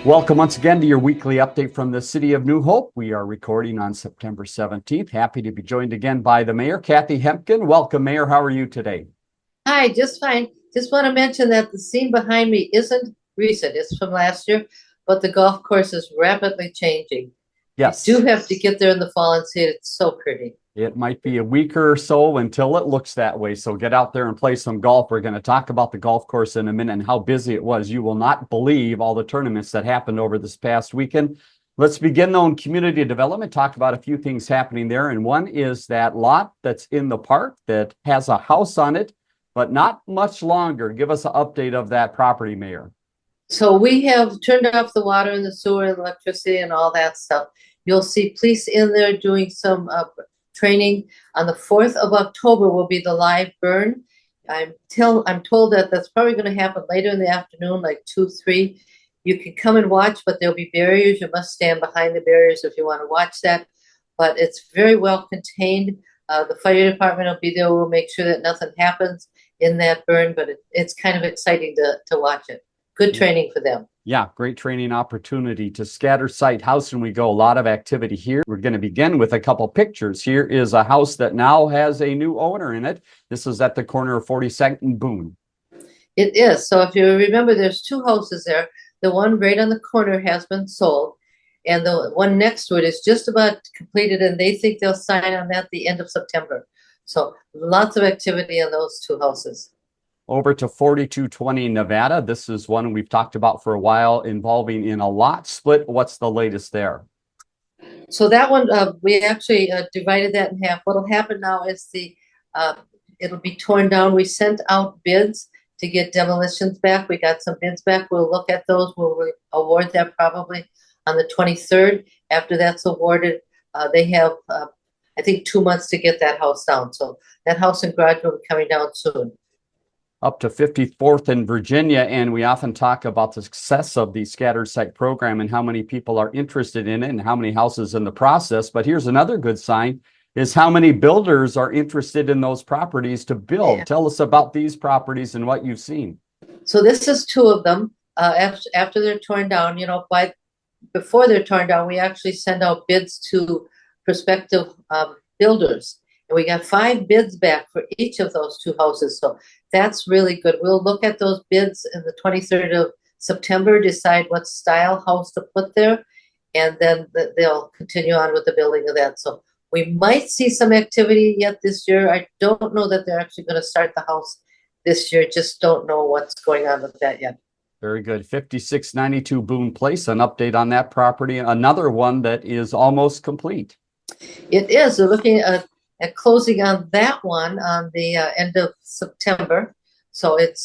Welcome once again to your weekly update from the City of New Hope. We are recording on September 17th. Happy to be joined again by the Mayor, Kathi Hemken. Welcome, Mayor. How are you today? Hi, just fine. Just want to mention that the scene behind me isn't recent. It's from last year, but the golf course is rapidly changing. Yes. You do have to get there in the fall and see it. It's so pretty. It might be a week or so until it looks that way. So get out there and play some golf. We're going to talk about the golf course in a minute and how busy it was. You will not believe all the tournaments that happened over this past weekend. Let's begin though in community development, talk about a few things happening there. And one is that lot that's in the park that has a house on it, but not much longer. Give us an update of that property, Mayor. So we have turned off the water and the sewer and electricity and all that stuff. You'll see police in there doing some training. On the 4th of October will be the live burn. I'm told that that's probably going to happen later in the afternoon, like 2, 3. You can come and watch, but there'll be barriers. You must stand behind the barriers if you want to watch that. But it's very well contained. The fire department will be there. We'll make sure that nothing happens in that burn, but it's kind of exciting to watch it. Good training for them. Yeah, great training opportunity to scatter site house, and we go a lot of activity here. We're going to begin with a couple pictures. Here is a house that now has a new owner in it. This is at the corner of 42nd and Boone. It is. So if you remember, there's 2 houses there. The one right on the corner has been sold, and the one next to it is just about completed, and they think they'll sign on that the end of September. So lots of activity in those 2 houses. Over to 4220 Nevada. This is one we've talked about for a while, involving in a lot split. What's the latest there? So that one, we actually divided that in half. What'll happen now is it'll be torn down. We sent out bids to get demolitions back. We got some bids back. We'll look at those. We'll award that probably on the 23rd. After that's awarded, they have, I think, 2 months to get that house down. So that house and garage will be coming down soon. Up to 54th in Virginia, and we often talk about the success of the scattered site program and how many people are interested in it and how many houses in the process. But here's another good sign, is how many builders are interested in those properties to build. Yeah. Tell us about these properties and what you've seen. So this is 2 of them. After they're torn down, before they're torn down, we actually send out bids to prospective builders. And we got 5 bids back for each of those 2 houses. So that's really good. We'll look at those bids in the 23rd of September, decide what style house to put there, and then they'll continue on with the building of that. So we might see some activity yet this year. I don't know that they're actually going to start the house this year. Just don't know what's going on with that yet. Very good. 5692 Boone Place, an update on that property. Another one that is almost complete. It is. We're looking at closing on that one on the end of September. So it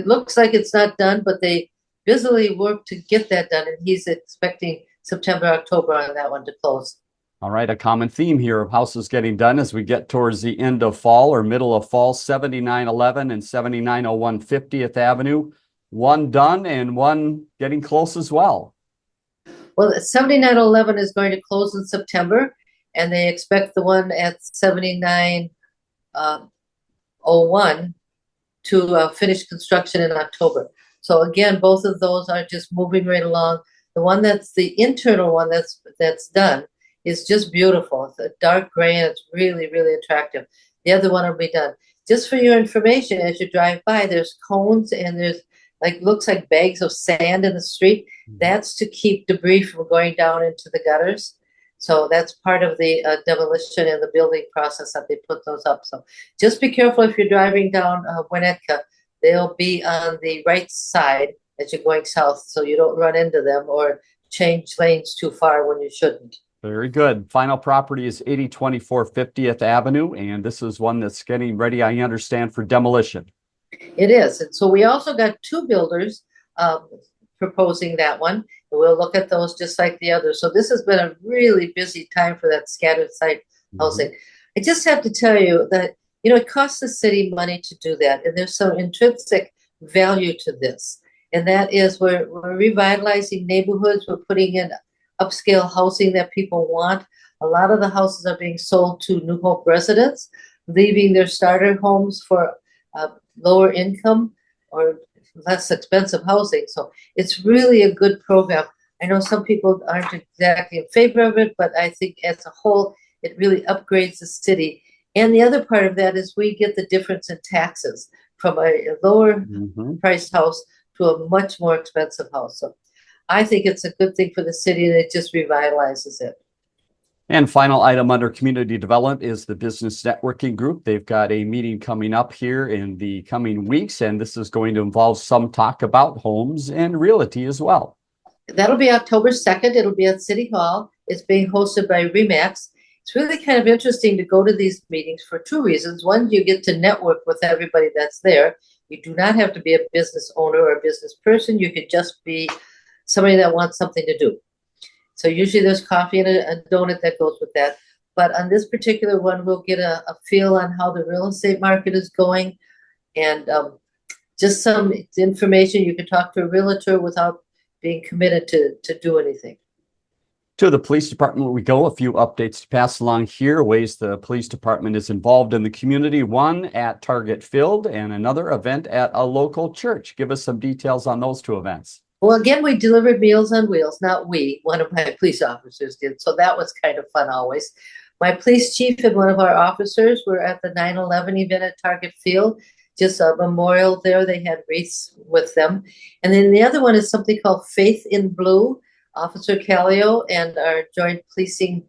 looks like it's not done, but they busily work to get that done. And he's expecting September, October on that one to close. All right. A common theme here of houses getting done as we get towards the end of fall or middle of fall. 7911 and 7901 50th Avenue. One done and one getting close as well. Well, 7911 is going to close in September. And they expect the one at 7901 to finish construction in October. So again, both of those are just moving right along. The one that's the internal one that's done is just beautiful. It's a dark gray and it's really, really attractive. The other one will be done. Just for your information, as you drive by, there's cones and there's looks like bags of sand in the street. That's to keep debris from going down into the gutters. So that's part of the demolition and the building process that they put those up. So just be careful if you're driving down Winnetka. They'll be on the right side as you're going south so you don't run into them or change lanes too far when you shouldn't. Very good. Final property is 8024 50th Avenue, and this is one that's getting ready, I understand, for demolition. It is. And so we also got 2 builders proposing that one. We'll look at those just like the others. So this has been a really busy time for that scattered site housing. I just have to tell you that, it costs the city money to do that. And there's some intrinsic value to this. And that is we're revitalizing neighborhoods. We're putting in upscale housing that people want. A lot of the houses are being sold to New Hope residents, leaving their starter homes for lower income or less expensive housing. So it's really a good program. I know some people aren't exactly in favor of it, but I think as a whole, it really upgrades the city. And the other part of that is we get the difference in taxes from a lower priced house to a much more expensive house. So I think it's a good thing for the city, and it just revitalizes it. And final item under community development is the business networking group. They've got a meeting coming up here in the coming weeks, and this is going to involve some talk about homes and realty as well. That'll be October 2nd. It'll be at City Hall. It's being hosted by RE/MAX. It's really kind of interesting to go to these meetings for two reasons. One, you get to network with everybody that's there. You do not have to be a business owner or a business person. You could just be somebody that wants something to do. So usually there's coffee and a donut that goes with that. But on this particular one, we'll get a feel on how the real estate market is going, and just some information. You can talk to a realtor without being committed to do anything. To the police department we go. A few updates to pass along here. Ways the police department is involved in the community. One at Target Field and another event at a local church. Give us some details on those two events. Well, again, we delivered Meals on Wheels. Not we, one of my police officers did. So that was kind of fun always. My police chief and one of our officers were at the 9/11 event at Target Field. Just a memorial there. They had wreaths with them. And then the other one is something called Faith in Blue. Officer Callio and our joint policing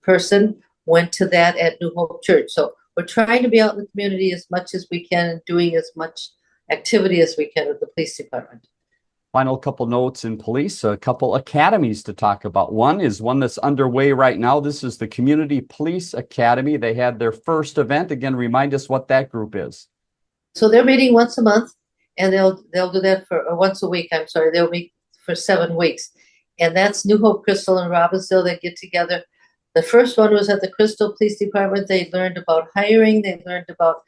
person went to that at New Hope Church. So we're trying to be out in the community as much as we can and doing as much activity as we can with the police department. Final couple notes in police, a couple academies to talk about. One is one that's underway right now. This is the Community Police Academy. They had their first event. Again, remind us what that group is. So they're meeting once a month, and they'll do that for once a week. I'm sorry, they'll meet for 7 weeks, and that's New Hope, Crystal, and Robbinsdale that get together. The first one was at the Crystal Police Department. They learned about hiring. They learned about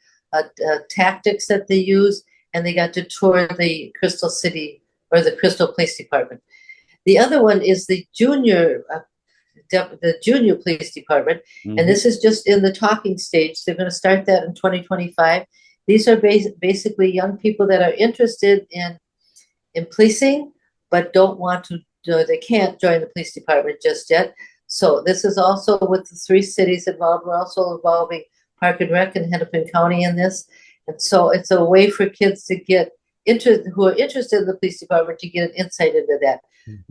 tactics that they use, and they got to tour the Crystal City or the Crystal Police Department. The other one is the junior police department, and this is just in the talking stage. They're going to start that in 2025. These are basically young people that are interested in policing, but don't want to. They can't join the police department just yet. So this is also with the 3 cities involved. We're also involving Park and Rec and Hennepin County in this, and so it's a way for kids to get who are interested in the police department to get an insight into that.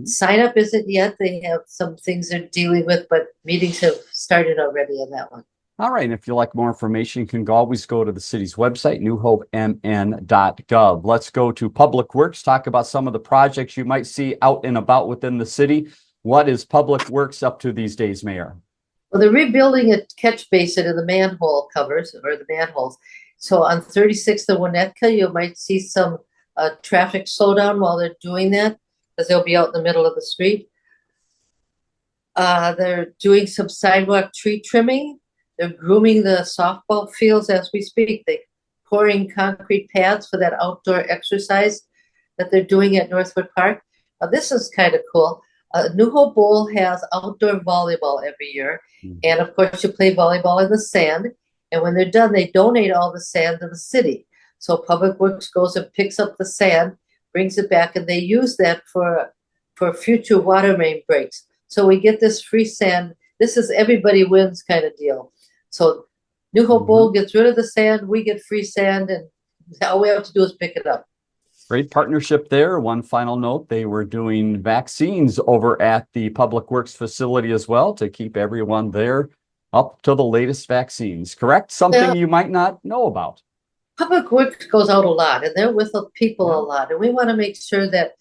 Sign up isn't yet. They have some things they're dealing with, but meetings have started already on that one. All right. And if you like more information, you can always go to the city's website, newhopemn.gov. Let's go to Public Works, talk about some of the projects you might see out and about within the city. What is Public Works up to these days, Mayor? Well, they're rebuilding a catch basin in the manhole covers or the manholes. So on 36th and Winnetka, you might see some traffic slowdown while they're doing that, because they'll be out in the middle of the street. They're doing some sidewalk tree trimming. They're grooming the softball fields as we speak. They're pouring concrete pads for that outdoor exercise that they're doing at Northwood Park. This is kind of cool. New Hope Bowl has outdoor volleyball every year. And of course, you play volleyball in the sand. And when they're done, they donate all the sand to the city. So Public Works goes and picks up the sand, brings it back, and they use that for future water main breaks. So we get this free sand. This is everybody wins kind of deal. So New Hope Bowl gets rid of the sand, we get free sand, and all we have to do is pick it up. Great partnership there. One final note, they were doing vaccines over at the Public Works facility as well to keep everyone there up to the latest vaccines, correct? Something you might not know about. Public Works goes out a lot, and they're with the people a lot, and we want to make sure that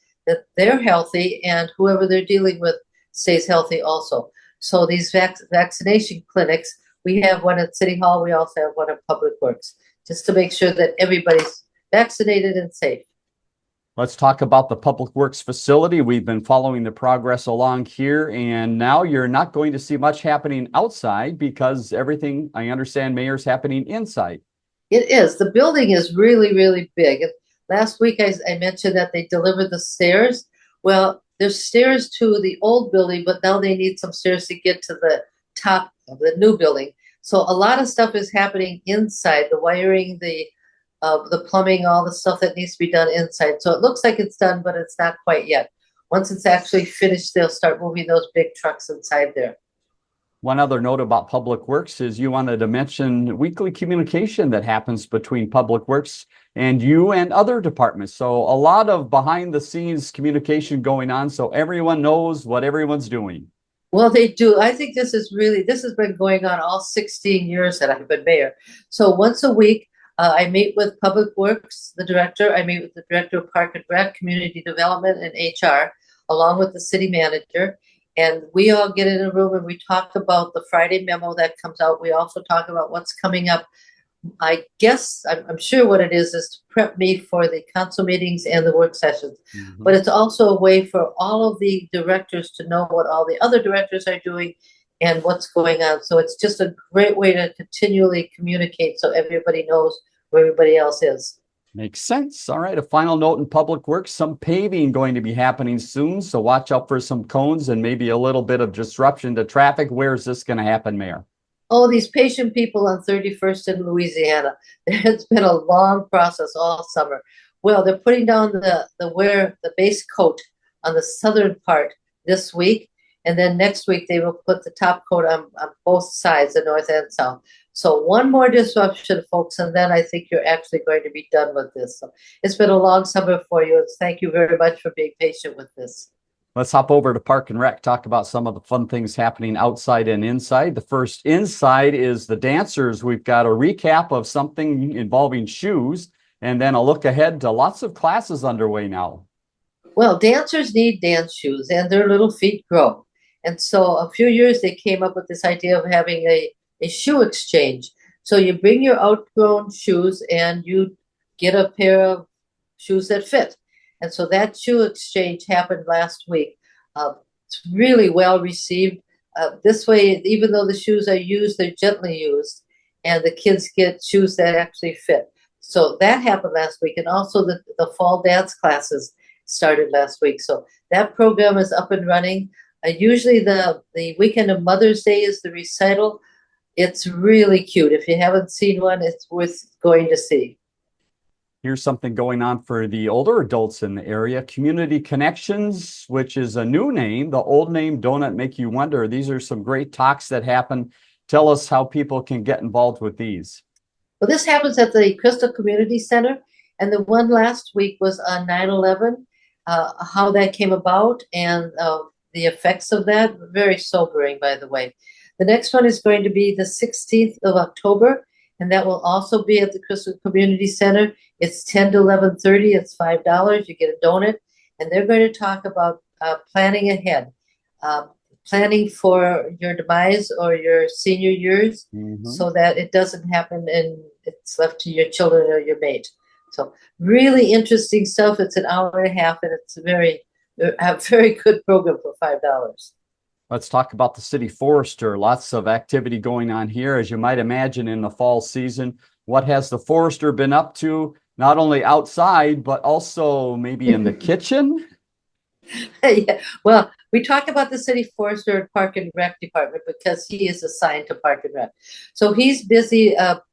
they're healthy and whoever they're dealing with stays healthy also. So these vaccination clinics, we have one at City Hall, we also have one at Public Works, just to make sure that everybody's vaccinated and safe. Let's talk about the Public Works facility. We've been following the progress along here, and now you're not going to see much happening outside because everything, I understand, Mayor, is happening inside. It is. The building is really, really big. Last week I mentioned that they delivered the stairs. Well, there's stairs to the old building, but now they need some stairs to get to the top of the new building. So a lot of stuff is happening inside, the wiring, the plumbing, all the stuff that needs to be done inside. So it looks like it's done, but it's not quite yet. once it's actually finished, they'll start moving those big trucks inside there. One other note about Public Works is you wanted to mention weekly communication that happens between Public Works and you and other departments. So a lot of behind the scenes communication going on so everyone knows what everyone's doing. Well, they do. I think this has been going on all 16 years that I've been mayor. So once a week, I meet with Public Works, the director. I meet with the director of Park and Rec, Community Development, and HR, along with the city manager. And we all get in a room and we talk about the Friday memo that comes out. We also talk about what's coming up. I guess I'm sure what it is to prep me for the council meetings and the work sessions. Mhm. But it's also a way for all of the directors to know what all the other directors are doing and what's going on. So it's just a great way to continually communicate so everybody knows where everybody else is. Makes sense. All right. A final note in Public Works, some paving going to be happening soon. So watch out for some cones and maybe a little bit of disruption to traffic. Where is this going to happen, Mayor? Oh, these patient people on 31st in Louisiana. It's been a long process all summer. Well, they're putting down the base coat on the southern part this week. And then next week they will put the top coat on both sides, the north and south. So one more disruption, folks, and then I think you're actually going to be done with this. So it's been a long summer for you. And thank you very much for being patient with this. Let's hop over to Park and Rec, talk about some of the fun things happening outside and inside. The first inside is the dancers. We've got a recap of something involving shoes, and then a look ahead to lots of classes underway now. Well, dancers need dance shoes and their little feet grow. And so a few years they came up with this idea of having a shoe exchange. So you bring your outgrown shoes and you get a pair of shoes that fit. And so that shoe exchange happened last week. It's really well received. This way, even though the shoes are used, they're gently used, and the kids get shoes that actually fit. So that happened last week. And also the fall dance classes started last week. So that program is up and running. Usually the weekend of Mother's Day is the recital. It's really cute. If you haven't seen one, it's worth going to see. Here's something going on for the older adults in the area. Community Connections, which is a new name. The old name, Don't It Make You Wonder. These are some great talks that happen. Tell us how people can get involved with these. Well, this happens at the Crystal Community Center. And the one last week was on 9/11, how that came about and the effects of that. Very sobering, by the way. The next one is going to be the 16th of October. And that will also be at the Crystal Community Center. It's 10 to 11:30. It's $5. You get a donut. And they're going to talk about planning ahead, planning for your demise or your senior years so that it doesn't happen and it's left to your children or your mate. So really interesting stuff. It's an hour and a half and it's a very good program for $5. Let's talk about the city forester. Lots of activity going on here, as you might imagine, in the fall season. What has the forester been up to, not only outside, but also maybe in the kitchen? Yeah. Well, we talk about the city forester and Park and Rec department because he is assigned to Park and Rec. So he's busy out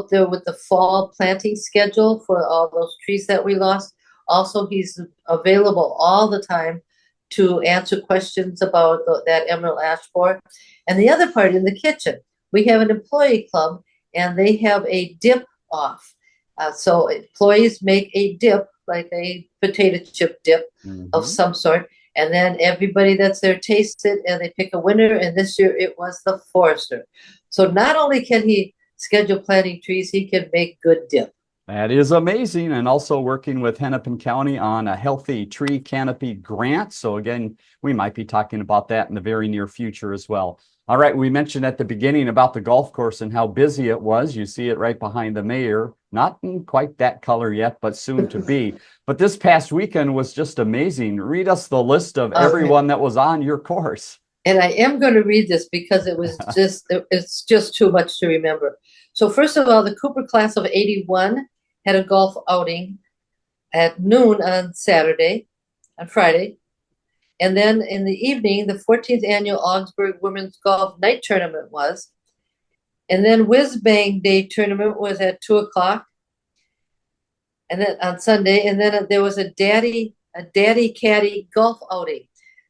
there with the fall planting schedule for all those trees that we lost. Also, he's available all the time to answer questions about that emerald ash borer. And the other part in the kitchen, we have an employee club and they have a dip off. So employees make a dip, like a potato chip dip of some sort. And then everybody that's there tastes it and they pick a winner. And this year it was the forester. So not only can he schedule planting trees, he can make good dip. That is amazing. And also working with Hennepin County on a healthy tree canopy grant. So again, we might be talking about that in the very near future as well. All right. We mentioned at the beginning about the golf course and how busy it was. You see it right behind the mayor, not in quite that color yet, but soon to be. But this past weekend was just amazing. Read us the list of everyone that was on your course. And I am going to read this because it's just too much to remember. So first of all, the Cooper class of 81 had a golf outing at noon on Friday. And then in the evening, the 14th annual Augsburg Women's Golf Night Tournament was. And then Whiz Bang Day Tournament was at 2 o'clock. And then on Sunday, and then there was a a daddy caddy golf outing.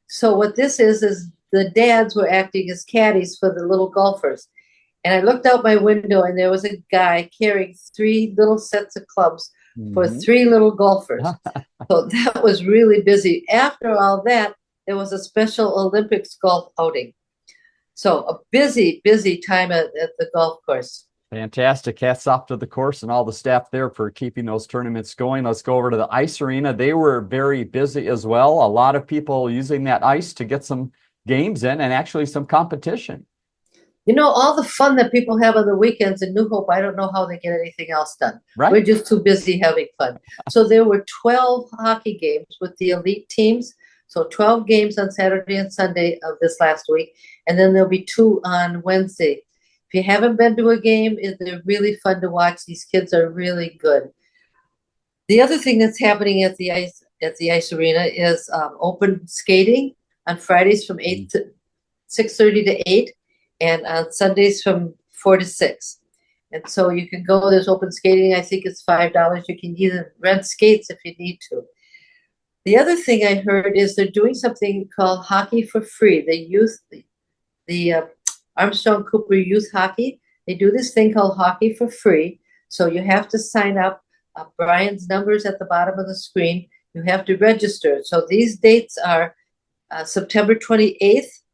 So what this is the dads were acting as caddies for the little golfers. And I looked out my window and there was a guy carrying 3 little sets of clubs for Mhm. 3 little golfers. So that was really busy. After all that, there was a Special Olympics golf outing. So a busy, busy time at the golf course. Fantastic. Hats off to the course and all the staff there for keeping those tournaments going. Let's go over to the ice arena. They were very busy as well. A lot of people using that ice to get some games in and actually some competition. You know, all the fun that people have on the weekends in New Hope, I don't know how they get anything else done. Right. We're just too busy having fun. So there were 12 hockey games with the elite teams. So 12 games on Saturday and Sunday of this last week. And then there'll be 2 on Wednesday. If you haven't been to a game, they're really fun to watch. These kids are really good. The other thing that's happening at the ice arena is open skating on Fridays from 6:30 to 8, and on Sundays from 4 to 6. And so you can go. There's open skating. I think it's $5. You can even rent skates if you need to. The other thing I heard is they're doing something called Hockey for Free. The Armstrong Cooper Youth Hockey. They do this thing called Hockey for Free. So you have to sign up. Brian's number's at the bottom of the screen. You have to register. So these dates are September 28th,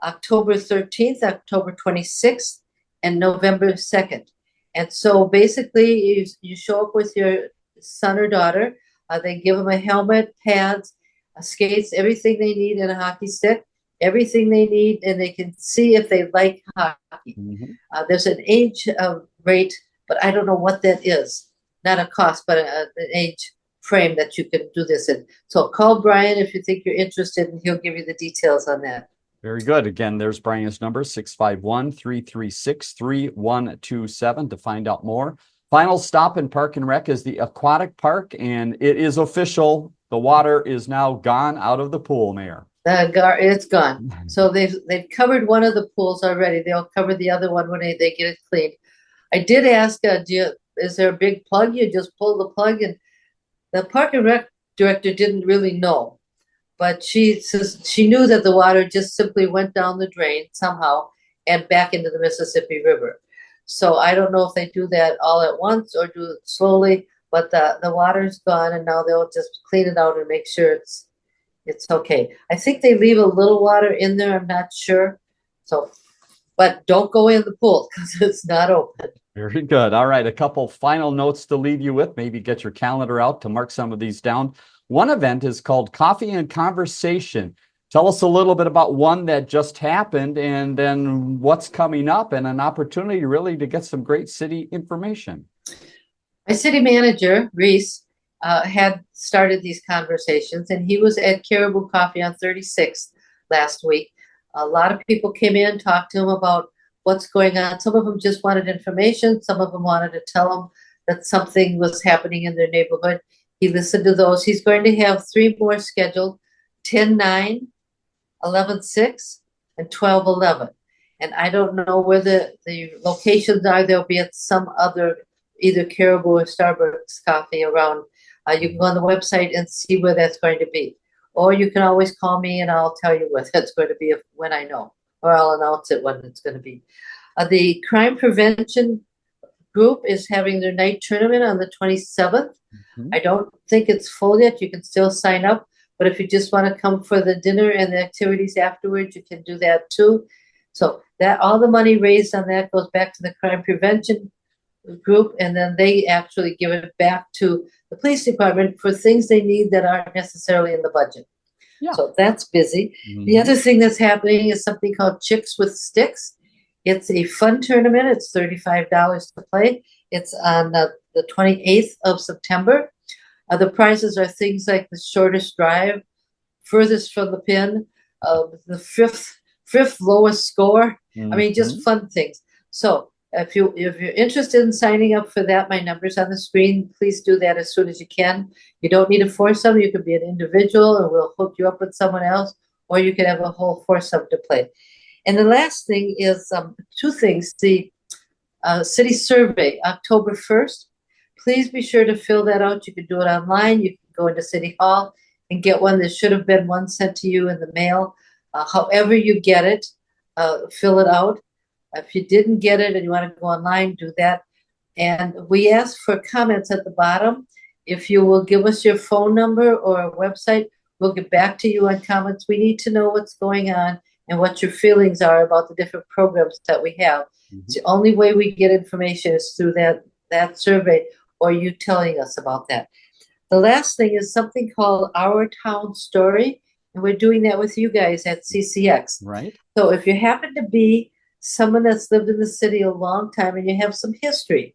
October 13th, October 26th, and November 2nd. And so basically you show up with your son or daughter. They give them a helmet, pads, skates, everything they need, and a hockey stick. Everything they need, and they can see if they like hockey. Mm-hmm. There's an age rate, but I don't know what that is. Not a cost, but an age frame that you can do this in. So call Brian if you think you're interested, and he'll give you the details on that. Very good. Again, there's Brian's number, 651-336-3127 to find out more. Final stop in Park and Rec is the aquatic park, and it is official. The water is now gone out of the pool, Mayor. It's gone. So they've covered one of the pools already. They'll cover the other one when they get it cleaned. I did ask, is there a big plug? You just pull the plug, and the Park and Rec director didn't really know. But she says she knew that the water just simply went down the drain somehow and back into the Mississippi River. So I don't know if they do that all at once or do it slowly, but the water's gone, and now they'll just clean it out and make sure it's okay. I think they leave a little water in there. I'm not sure. So, but don't go in the pool because it's not open. Very good. All right. A couple final notes to leave you with. Maybe get your calendar out to mark some of these down. One event is called Coffee and Conversation. Tell us a little bit about one that just happened and then what's coming up, and an opportunity really to get some great city information. My city manager, Reese, had started these conversations, and he was at Caribou Coffee on 36th last week. A lot of people came in, talked to him about what's going on. Some of them just wanted information. Some of them wanted to tell him that something was happening in their neighborhood. He listened to those. He's going to have 3 more scheduled, 10-9, 11-6, and 12-11. And I don't know where the locations are. They'll be at some other, either Caribou or Starbucks coffee around. You can go on the website and see where that's going to be. Or you can always call me and I'll tell you where that's going to be when I know. Or I'll announce it when it's going to be. The crime prevention group is having their night tournament on the 27th. Mm-hmm. I don't think it's full yet. You can still sign up. But if you just want to come for the dinner and the activities afterwards, you can do that too. So that all the money raised on that goes back to the crime prevention group, and then they actually give it back to the police department for things they need that aren't necessarily in the budget. Yeah. So that's busy. Mm-hmm. The other thing that's happening is something called Chicks with Sticks. It's a fun tournament. It's $35 to play. It's on the 28th of September. The prizes are things like the shortest drive, furthest from the pin, the fifth lowest score. Mm-hmm. I mean, just fun things. So if you're interested in signing up for that, my number's on the screen. Please do that as soon as you can. You don't need a foursome. You can be an individual, and we'll hook you up with someone else, or you can have a whole foursome to play. And the last thing is 2 things. The city survey, October 1st. Please be sure to fill that out. You can do it online. You can go into City Hall and get one. There should have been one sent to you in the mail. However you get it, fill it out. If you didn't get it and you want to go online, do that. And we ask for comments at the bottom. If you will give us your phone number or a website, we'll get back to you on comments. We need to know what's going on and what your feelings are about the different programs that we have. It's the only way we get information is through that survey or you telling us about that. The last thing is something called Our Town Story, and we're doing that with you guys at CCX. Right. So if you happen to be someone that's lived in the city a long time and you have some history,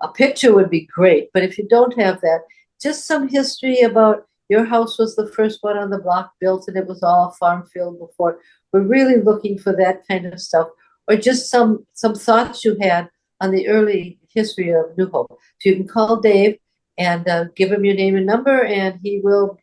a picture would be great, but if you don't have that, just some history about your house was the first one on the block built and it was all farm field before. We're really looking for that kind of stuff, or just some thoughts you had on the early history of New Hope. So you can call Dave and give him your name and number, and he will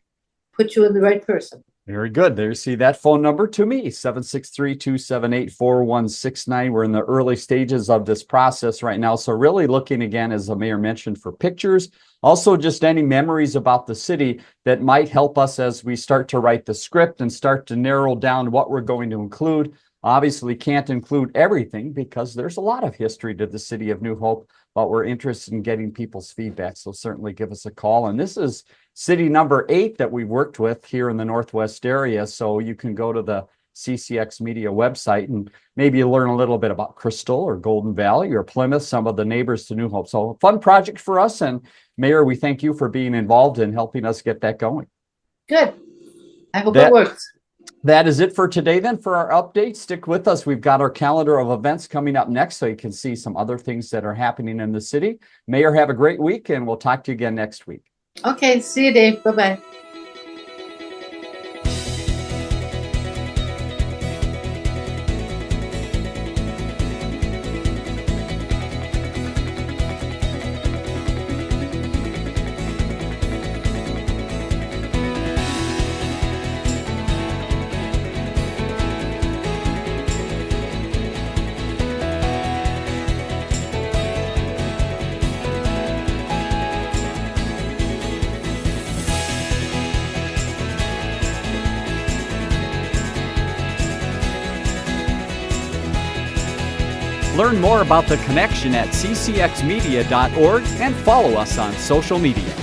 put you in the right person. Very good. There you see that phone number to me, 763-278-4169. We're in the early stages of this process right now. So really looking again, as the mayor mentioned, for pictures, also just any memories about the city that might help us as we start to write the script and start to narrow down what we're going to include. Obviously can't include everything because there's a lot of history to the city of New Hope, but we're interested in getting people's feedback. So certainly give us a call. And this is city number 8 that we've worked with here in the Northwest area. So you can go to the CCX Media website and maybe learn a little bit about Crystal or Golden Valley or Plymouth, some of the neighbors to New Hope. So a fun project for us. And Mayor, we thank you for being involved in helping us get that going. Good. I hope it works. That is it for today then for our update. Stick with us. We've got our calendar of events coming up next so you can see some other things that are happening in the city. Mayor, have a great week and we'll talk to you again next week. Okay. See you, Dave. Bye-bye. Learn more about the connection at ccxmedia.org and follow us on social media.